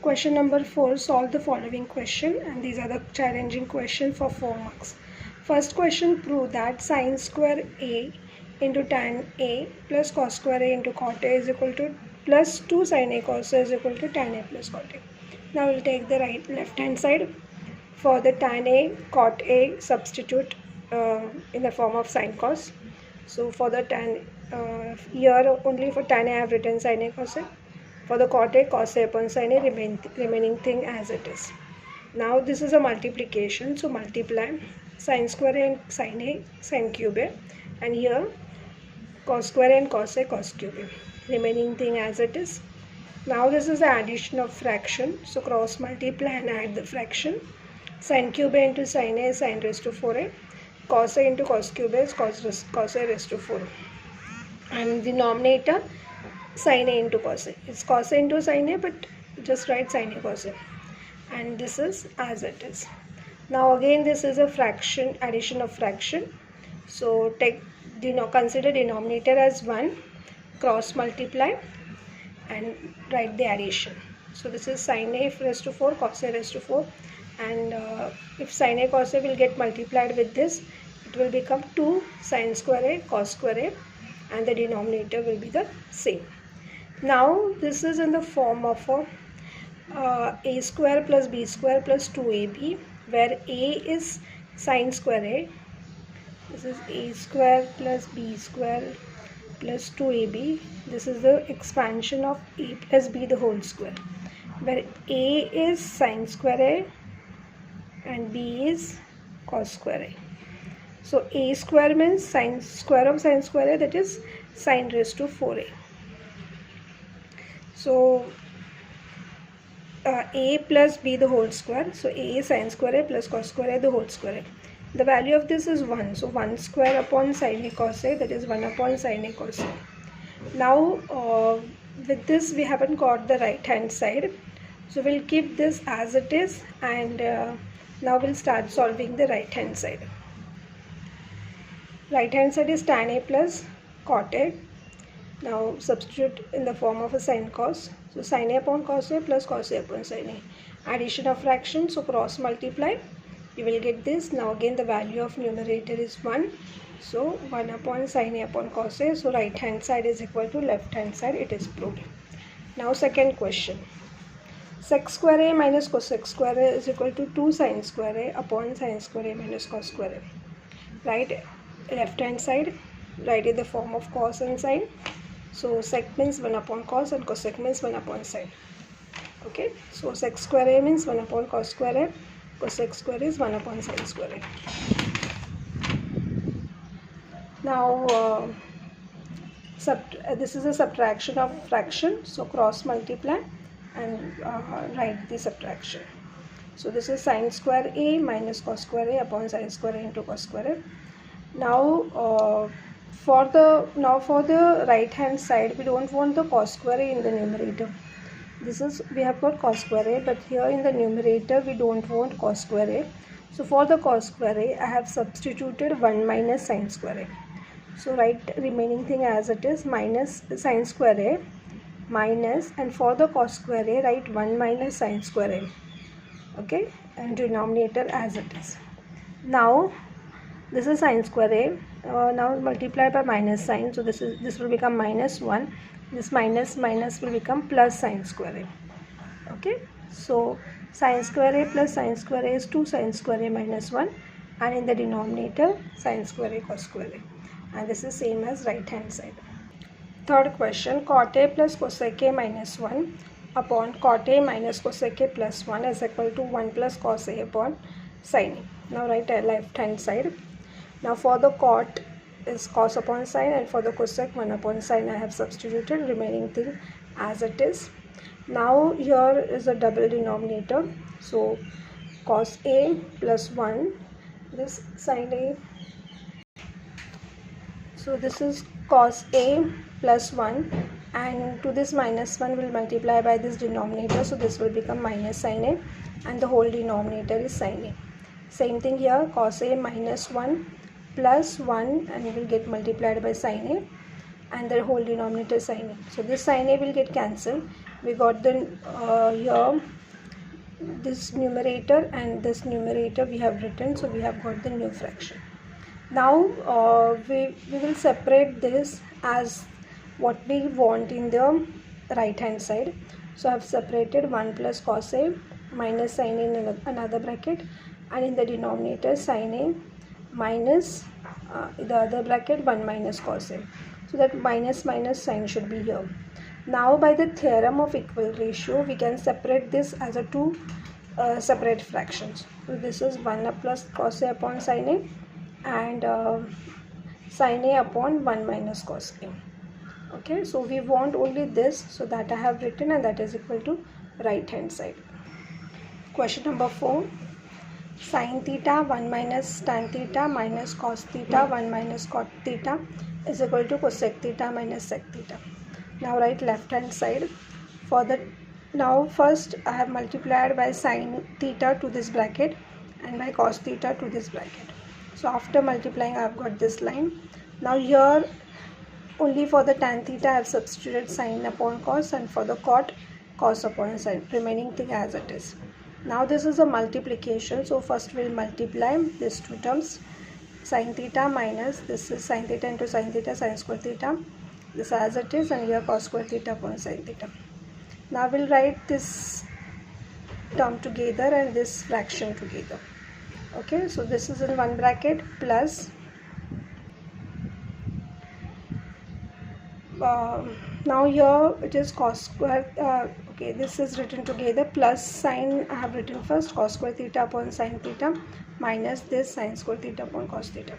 Question number 4, solve the following question, and these are the challenging question for 4 marks. First question, prove that sine square a into tan a plus cos square a into cot a is equal to plus 2 sin a cos a is equal to tan a plus cot a. Now we'll take the left hand side. For the tan a, cot a, substitute in the form of sin cos. So for the tan, here only for tan a I have written sin a cos a. For the cot a, cos a upon sin a, remaining thing as it is. Now this is a multiplication, so multiply sin square a and sin a, sin cube a, and here cos square a and cos a, cos cube a, remaining thing as it is. Now this is the addition of fraction, so cross multiply and add the fraction. Sin cube a into sin a is sin raised to 4a, cos a into cos cube a is cos a raised to 4, and denominator sin a into cos a. It's cos a into sin a, but just write sin a cos a, and this is as it is. Now again this is a fraction, addition of fraction, so consider denominator as 1, cross multiply and write the addition. So this is sin a raised to 4, cos a raised to 4, and if sin a cos a will get multiplied with this, it will become 2 sin square a cos square a, and the denominator will be the same. Now this is in the form of a square plus b square plus 2ab, where a is sin square a. This is a square plus b square plus 2ab. This is the expansion of a plus b the whole square, where a is sin square a and b is cos square a. So a square means sin square of sin square a, that is sin raised to 4a. So a plus b the whole square, so a is sin square a plus cos square a the whole square. The value of this is 1, so 1 square upon sin a cos a, that is 1 upon sin a cos a. Now with this we haven't got the right hand side, so we'll keep this as it is, and now we'll start solving the right hand side. Right hand side is tan a plus cot a. Now substitute in the form of a sin cos, so sin a upon cos a plus cos a upon sin a. Addition of fraction, so cross multiply, you will get this. Now again the value of numerator is 1, so 1 upon sin a upon cos a, so right hand side is equal to left hand side, it is proved. Now second question, sec square a minus cosec square a is equal to 2 sin square a upon sin square a minus cos square a. Right left hand side, write in the form of cos and sin. So sec means 1 upon cos and cosec means 1 upon sin. Okay, so sec square a means 1 upon cos square a, cosec square is 1 upon sin square a. Now this is a subtraction of fraction, so cross multiply and write the subtraction. So this is sin square a minus cos square a upon sin square a into cos square a. Now for the right hand side, we don't want the cos square a in the numerator. We have got cos square a, but here in the numerator we don't want cos square a. So for the cos square a, I have substituted 1 minus sin square a. So write remaining thing as it is, minus sin square a minus, and for the cos square a, write 1 minus sin square a. Okay, and denominator as it is. Now this is sin square a, now multiply by minus sign, so this will become minus 1, this minus will become plus sin square a. Okay, so sin square a plus sin square a is 2 sin square a minus 1, and in the denominator sin square a cos square a, and this is same as right hand side. Third question, cot a plus cosec a minus 1 upon cot a minus cosec a plus 1 is equal to 1 plus cos a upon sin a. Now write left hand side. Now for the cot is cos upon sin, and for the cosec 1 upon sin I have substituted, remaining thing as it is. Now here is a double denominator, so cos a plus 1, this sin a, so this is cos a plus 1, and to this minus 1 will multiply by this denominator, so this will become minus sin a, and the whole denominator is sin a. Same thing here, cos a minus 1 plus 1, and it will get multiplied by sin a, and the whole denominator is sin a. So this sin a will get cancelled, we got the here this numerator and this numerator we have written, so we have got the new fraction. Now we will separate this as what we want in the right hand side. So I have separated 1 plus cos A minus sin A in another bracket, and in the denominator sin A minus the other bracket 1 minus cos A. So that minus minus sign should be here. Now by the theorem of equal ratio we can separate this as a two separate fractions. So this is 1 plus cos A upon sin A and sin A upon 1 minus cos A. Okay, so we want only this, so that I have written, and that is equal to right hand side. Question number 4. Sin theta 1 minus tan theta minus cos theta 1 minus cot theta is equal to cosec theta minus sec theta. Now write left hand side. For the now first I have multiplied by sin theta to this bracket and by cos theta to this bracket. So after multiplying I have got this line. Now here only for the tan theta I have substituted sin upon cos, and for the cot cos upon sin, remaining thing as it is. Now this is a multiplication, so first we will multiply these two terms, sin theta minus this is sin theta into sin theta sin square theta, this as it is, and here cos square theta upon sin theta. Now we will write this term together and this fraction together. Okay, so this is in one bracket plus now here it is cos square okay, this is written together plus sin I have written first cos square theta upon sin theta minus this sin square theta upon cos theta.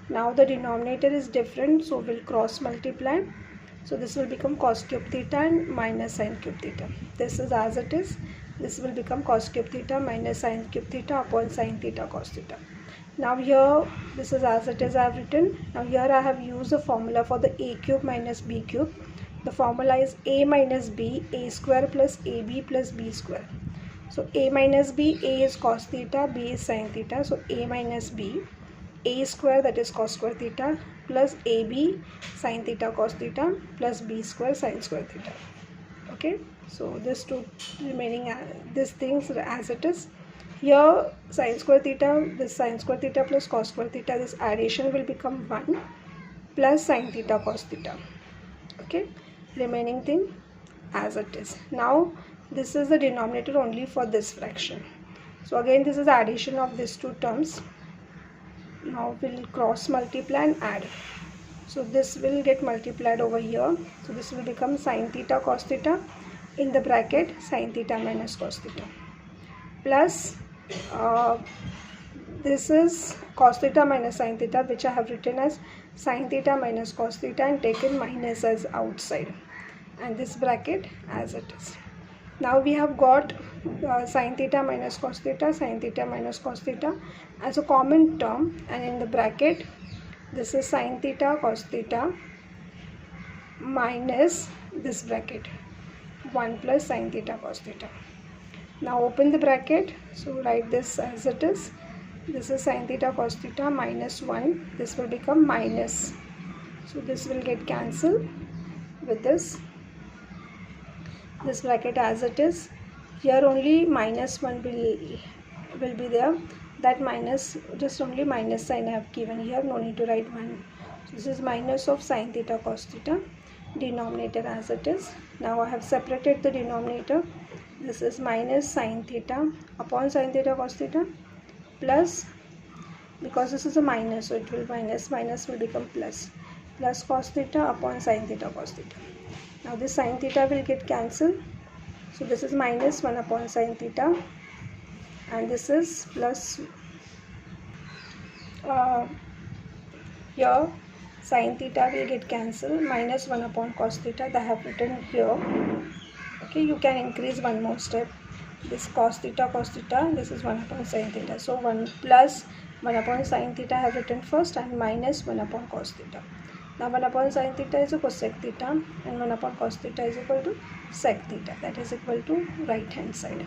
Now the denominator is different, so we'll cross multiply, so this will become cos cube theta and minus sin cube theta. This is as it is, this will become cos cube theta minus sin cube theta upon sin theta cos theta. Now here this is as it is I have written. Now here I have used the formula for the a cube minus b cube. The formula is a minus b, a square plus ab plus b square. So a minus b, a is cos theta, b is sin theta. So a minus b, a square, that is cos square theta, plus ab sin theta cos theta plus b square sin square theta. Okay, so this two remaining these things as it is. Here sin square theta, this sin square theta plus cos square theta, this addition will become 1 plus sin theta cos theta. Okay, remaining thing as it is. Now this is the denominator only for this fraction. So again this is the addition of these two terms. Now we'll cross multiply and add. So this will get multiplied over here. So this will become sin theta cos theta in the bracket sin theta minus cos theta plus this is cos theta minus sin theta, which I have written as sin theta minus cos theta and taken minus as outside, and this bracket as it is. Now we have got sin theta minus cos theta, sin theta minus cos theta as a common term, and in the bracket this is sin theta cos theta minus this bracket 1 plus sin theta cos theta. Now open the bracket, so write this as it is. This is sin theta cos theta minus 1, this will become minus, so this will get cancelled with this bracket as it is. Here only minus 1 will be there, that minus, just only minus sign I have given here, no need to write 1. So this is minus of sin theta cos theta, denominator as it is. Now I have separated the denominator. This is minus sin theta upon sin theta cos theta plus, because this is a minus, so it will minus will become plus cos theta upon sin theta cos theta. Now this sin theta will get cancelled, so this is minus 1 upon sin theta and this is plus here sin theta will get cancelled, minus 1 upon cos theta that I have written here. Okay, you can increase one more step, this cos theta, this is 1 upon sin theta, so 1 plus 1 upon sin theta I have written first and minus 1 upon cos theta. Now 1 upon sin theta is equal to sec theta and 1 upon cos theta is equal to sec theta, that is equal to right hand side.